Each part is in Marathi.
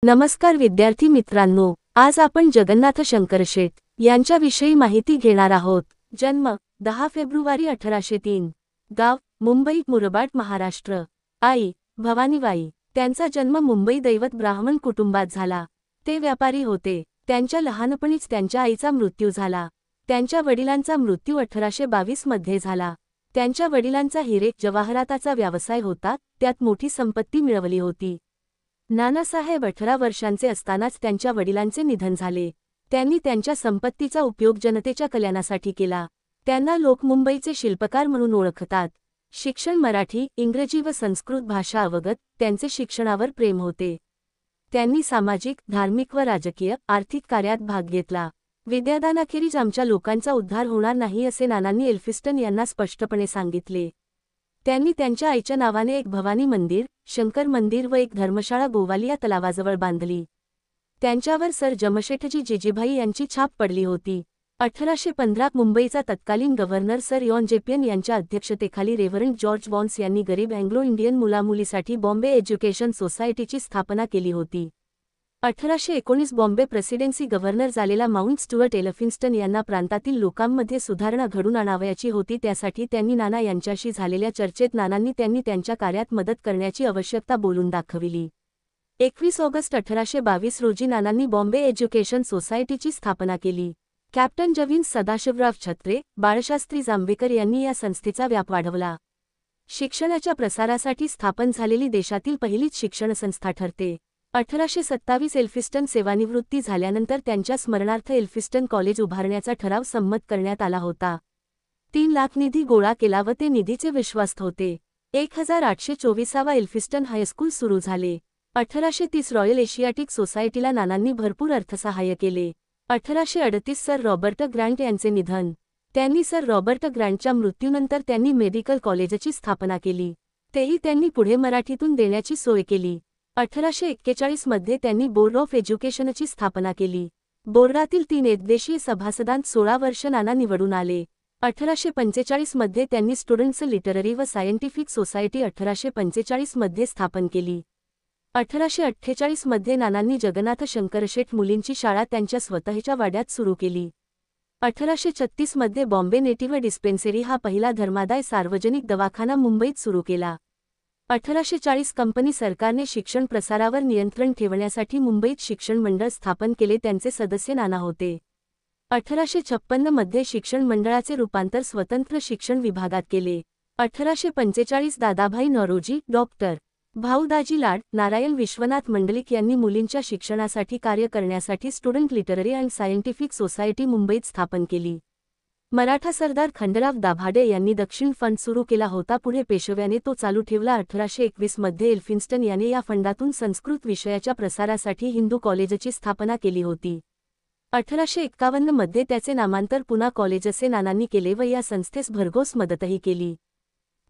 नमस्कार विद्यार्थी मित्रांनो, आज आपण जगन्नाथ शंकरशेठ यांच्याविषयी माहिती घेणार आहोत। जन्म 10 फेब्रुवारी 1803, गाव मुंबई मुरबाड महाराष्ट्र, आई भवानीबाई। त्यांचा जन्म मुंबई दैवत ब्राह्मण कुटुंबात झाला। ते व्यापारी होते। त्यांच्या लहानपणीच त्यांच्या आईचा मृत्यू झाला। त्यांच्या वडिलांचा मृत्यू 1822 मध्ये झाला। त्यांच्या वडिलांचा हिरे जवाहराताचा व्यवसाय होता, त्यात मोठी संपत्ती मिळवली होती। नानासाहेब 18 वर्षांचे असतानाच त्यांच्या वडिलांचे निधन झाले। त्यांनी त्यांच्या संपत्तीचा उपयोग जनतेच्या कल्याणासाठी केला। त्यांना लोक मुंबईचे शिल्पकार म्हणून ओळखतात। शिक्षण मराठी, इंग्रजी व संस्कृत भाषा अवगत, त्यांचे शिक्षणावर प्रेम होते। त्यांनी सामाजिक, धार्मिक व राजकीय, आर्थिक कार्यात भाग घेतला। विद्यादानाखेरीज आमच्या लोकांचा उद्धार होणार नाही असे नानांनी एल्फिस्टन यांना स्पष्टपणे सांगितले। त्यांनी त्यांच्या आईच्या नावाने एक भवानी मंदिर, शंकर मंदिर व एक धर्मशाळा गोवालिया तलावाजवळ बांधली। त्यांच्यावर सर जमशेटजी जिजीभाई यांची छाप पडली होती। 1815 मुंबईचा तत्कालीन गव्हर्नर सर यॉन जेपियन यांच्या अध्यक्षतेखाली रेव्हरंड जॉर्ज वॉन्स यांनी गरीब अँग्लो इंडियन मुलामुलीसाठी बॉम्बे एज्युकेशन सोसायटीची स्थापना केली होती। 1819 बॉम्बे प्रेसिडेन्सी गव्हर्नर झालेला माउंट स्टुअर्ट एल्फिन्स्टन यांना प्रांतातील लोकांमध्ये सुधारणा घडून आणावयाची होती। त्यासाठी त्यांनी नाना यांच्याशी झालेल्या चर्चेत नानांनी त्यांच्या कार्यात मदत करण्याची आवश्यकता बोलून दाखविली। 21 ऑगस्ट 1822 रोजी नानांनी बॉम्बे एज्युकेशन सोसायटीची स्थापना केली। कॅप्टन जवीन्स सदाशिवराव छत्रे, बाळशास्त्री जांभेकर यांनी या संस्थेचा व्याप वाढवला। शिक्षणाच्या प्रसारासाठी स्थापन झालेली देशातील पहिलीच शिक्षण संस्था ठरते। 1827 एल्फिस्टन सेवानिवृत्ती झाल्यानंतर त्यांच्या स्मरणार्थ एल्फिस्टन कॉलेज उभारण्याचा ठराव संमत करण्यात आला होता। 3 लाख निधी गोळा केला व ते निधीचे विश्वास्त होते। 1824 एल्फिस्टन हायस्कूल सुरू झाले। 1830 रॉयल एशियाटिक सोसायटीला नानांनी भरपूर अर्थसहाय्य केले। 1838 सर रॉबर्ट ग्रँट यांचे निधन। त्यांनी सर रॉबर्ट ग्रँटच्या मृत्यूनंतर त्यांनी मेडिकल कॉलेजची स्थापना केली। तेही त्यांनी पुढे मराठीतून देण्याची सोय केली। 1841 मध्ये त्यांनी बोर्ड ऑफ एज्युकेशनची स्थापना केली। बोर्डातील 3 एकदेशीय सभासदांत 16 वर्ष नाना निवडून आले। 1845 मध्ये त्यांनी स्टुडंट्स लिटररी व सायंटिफिक सोसायटी 1845 मध्ये स्थापन केली। 1848 मध्ये नानांनी जगन्नाथ शंकरशेठ मुलींची शाळा त्यांच्या स्वतःच्या वाड्यात सुरू केली। 1836 मध्ये बॉम्बे नेटिव्ह डिस्पेन्सरी हा पहिला धर्मादाय सार्वजनिक दवाखाना मुंबईत सुरू केला। 1840 कंपनी सरकारने शिक्षण प्रसारावर नियंत्रण ठेवण्यासाठी मुंबईत शिक्षण मंडळ स्थापन केले, त्यांचे सदस्य नाना होते। 1856 मध्ये शिक्षण मंडळाचे रूपांतर स्वतंत्र शिक्षण विभागात केले। 1845 दादाभाई नौरोजी, डॉक्टर भाऊदाजी लाड, नारायण विश्वनाथ मंडलिक यांनी मुलींच्या शिक्षणासाठी कार्य करण्यासाठी student literary and scientific society मुंबईत स्थापन केली। मराठा सरदार खंडराव दाभाडे यांनी दक्षिण फंड सुरू केला होता, पुढे पेशव्याने तो चालू ठेवला। 1821 मध्ये एल्फिन्स्टन याने या फंडातून संस्कृत विषयाच्या प्रसारासाठी हिंदू कॉलेजची स्थापना केली होती। 1851 मध्ये त्याचे नामांतर पुना कॉलेज असे नानांनी केले व या संस्थेस भरघोस मदतही केली।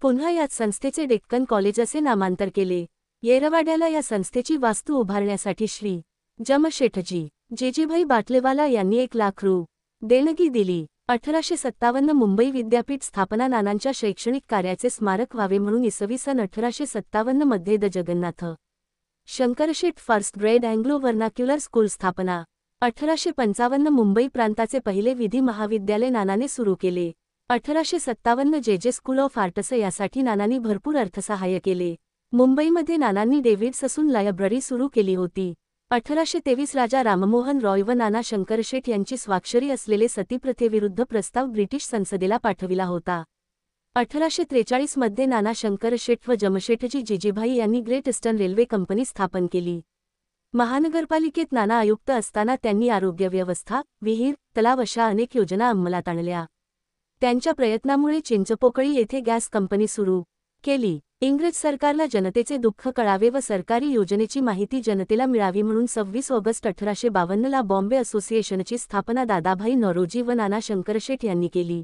पुन्हा याच संस्थेचे डेक्कन कॉलेज असे नामांतर केले। येरवाड्याला या संस्थेची वास्तू उभारण्यासाठी श्री जमशेटजी जिजीभाई बाटलेवाला यांनी 1 लाख रु. देणगी दिली। 1857 मुंबई विद्यापीठ स्थापना नानांच्या शैक्षणिक कार्याचे स्मारक व्हावे म्हणून इसवी सन 1857 मध्ये the Jagannath Shankarshet first grade Anglo vernacular school स्थापना। 1855 मुंबई प्रांताचे पहिले विधी महाविद्यालय नानाने सुरू केले। 1857 जे स्कूल ऑफ आर्ट्स यासाठी नानांनी भरपूर अर्थसहाय्य केले। मुंबईमध्ये नानांनी डेव्हिड ससून लायब्ररी सुरू केली होती। 1823 राजा राममोहन रॉय व नाना शंकरशेठ यांची स्वाक्षरी असलेले सतीप्रथेविरुद्ध प्रस्ताव ब्रिटिश संसदेला पाठविला होता। 1843 मध्ये नाना शंकरशेठ व जमशेटजी जिजीभाई यांनी ग्रेट ईस्टर्न रेल्वे कंपनी स्थापन केली। महानगरपालिकेत नाना आयुक्त असताना त्यांनी आरोग्य व्यवस्था, विहीर, तलाव अशा अनेक योजना अंमलात आणल्या। त्यांच्या प्रयत्नामुळे चिंचपोकळी येथे गॅस कंपनी सुरू केली। इंग्रज सरकारला जनतेचे दुःख कळावे व सरकारी योजनेची माहिती जनतेला मिळावी म्हणून 26 ऑगस्ट 1852 ला बॉम्बे असोसिएशनची स्थापना दादाभाई नौरोजी व नाना शंकरशेठ यांनी केली।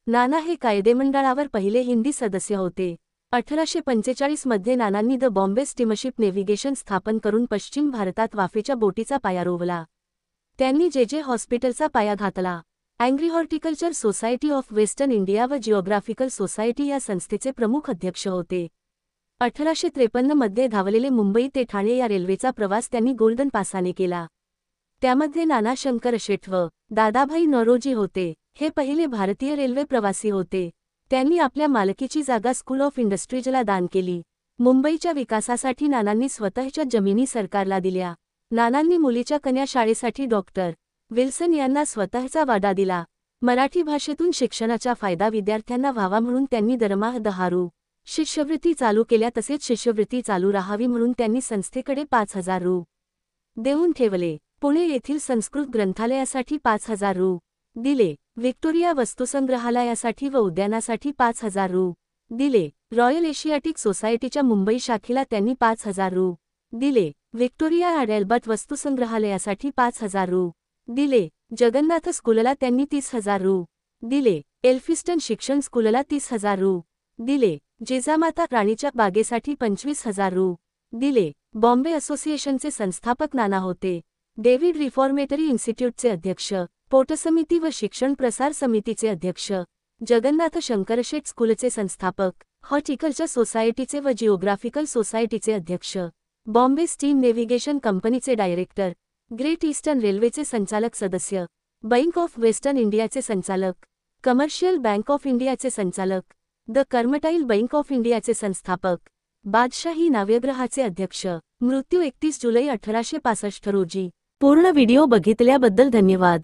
नाना हे कायदेमंडळावर पहिले हिंदी सदस्य होते। 1845 मध्ये नानांनी द बॉम्बे स्टीमशिप नेव्हिगेशन स्थापन करून पश्चिम भारतात वाफेच्या बोटीचा पाया रोवला। त्यांनी जे हॉस्पिटलचा पाया घातला। Angry horticulture society of western India व जिओग्राफिकल सोसायटी या संस्थेचे प्रमुख अध्यक्ष होते। 1853 मध्ये धावलेले मुंबई ते ठाणे या रेल्वेचा प्रवास त्यांनी गोल्डन पासाने केला. त्यामध्ये नाना शंकर शेठ व दादाभाई नौरोजी होते. हे पहिले भारतीय रेल्वे प्रवासी होते. त्यांनी आपल्या मालकीची जागा स्कूल ऑफ इंडस्ट्रीजला दान केली. मुंबईच्या विकासासाठी नानांनी स्वतःच्या जमिनी सरकारला दिल्या. नानांनी मुलीच्या कन्या शाळेसाठी डॉक्टर विल्सन यांना स्वतःचा वाडा दिला. मराठी भाषेतून शिक्षणाचा फायदा विद्यार्थ्यांना व्हावा म्हणून त्यांनी दरमहा 10 रु. शिष्यवृत्ती चालू केल्या. तसेच शिष्यवृत्ती चालू राहावी म्हणून त्यांनी संस्थेकडे 5,000 रु. देऊन ठेवले. पुणे येथील संस्कृत ग्रंथालयासाठी 5,000 रु. दिले. व्हिक्टोरिया वस्तुसंग्रहालयासाठी व उद्यानासाठी 5,000 रु. दिले. रॉयल एशियाटिक सोसायटीच्या मुंबई शाखेला त्यांनी 5,000 रु. दिले. व्हिक्टोरिया अँड अल्बर्ट वस्तुसंग्रहालयासाठी 5,000 रु. दिले. जगन्नाथ स्कूलला त्यांनी 30,000 रु. दिले. एल्फिस्टन शिक्षण स्कूलला 30,000 रु. दिले. जिजामाता राणीच्या बागेसाठी 25,000 रु. दिले. बॉम्बे असोसिएशनचे संस्थापक नाना होते. डेव्हिड रिफॉर्मेटरी इन्स्टिट्यूटचे अध्यक्ष, पोटसमिती व शिक्षण प्रसार समितीचे अध्यक्ष, जगन्नाथ शंकरशेठ स्कूलचे संस्थापक, हॉर्टिकल्चर सोसायटीचे व जिओग्राफिकल सोसायटीचे अध्यक्ष, बॉम्बे स्टीम नेव्हिगेशन कंपनीचे डायरेक्टर, ग्रेट ईस्टर्न रेल्वेचे संचालक सदस्य, बँक ऑफ वेस्टर्न इंडियाचे संचालक, कमर्शियल बँक ऑफ इंडियाचे संचालक, द कर्मटाईल बँक ऑफ इंडियाचे संस्थापक, बादशाही नाव्यग्रहाचे अध्यक्ष. मृत्यू 31 जुलै 1865 रोजी. पूर्ण व्हिडिओ बघितल्याबद्दल धन्यवाद.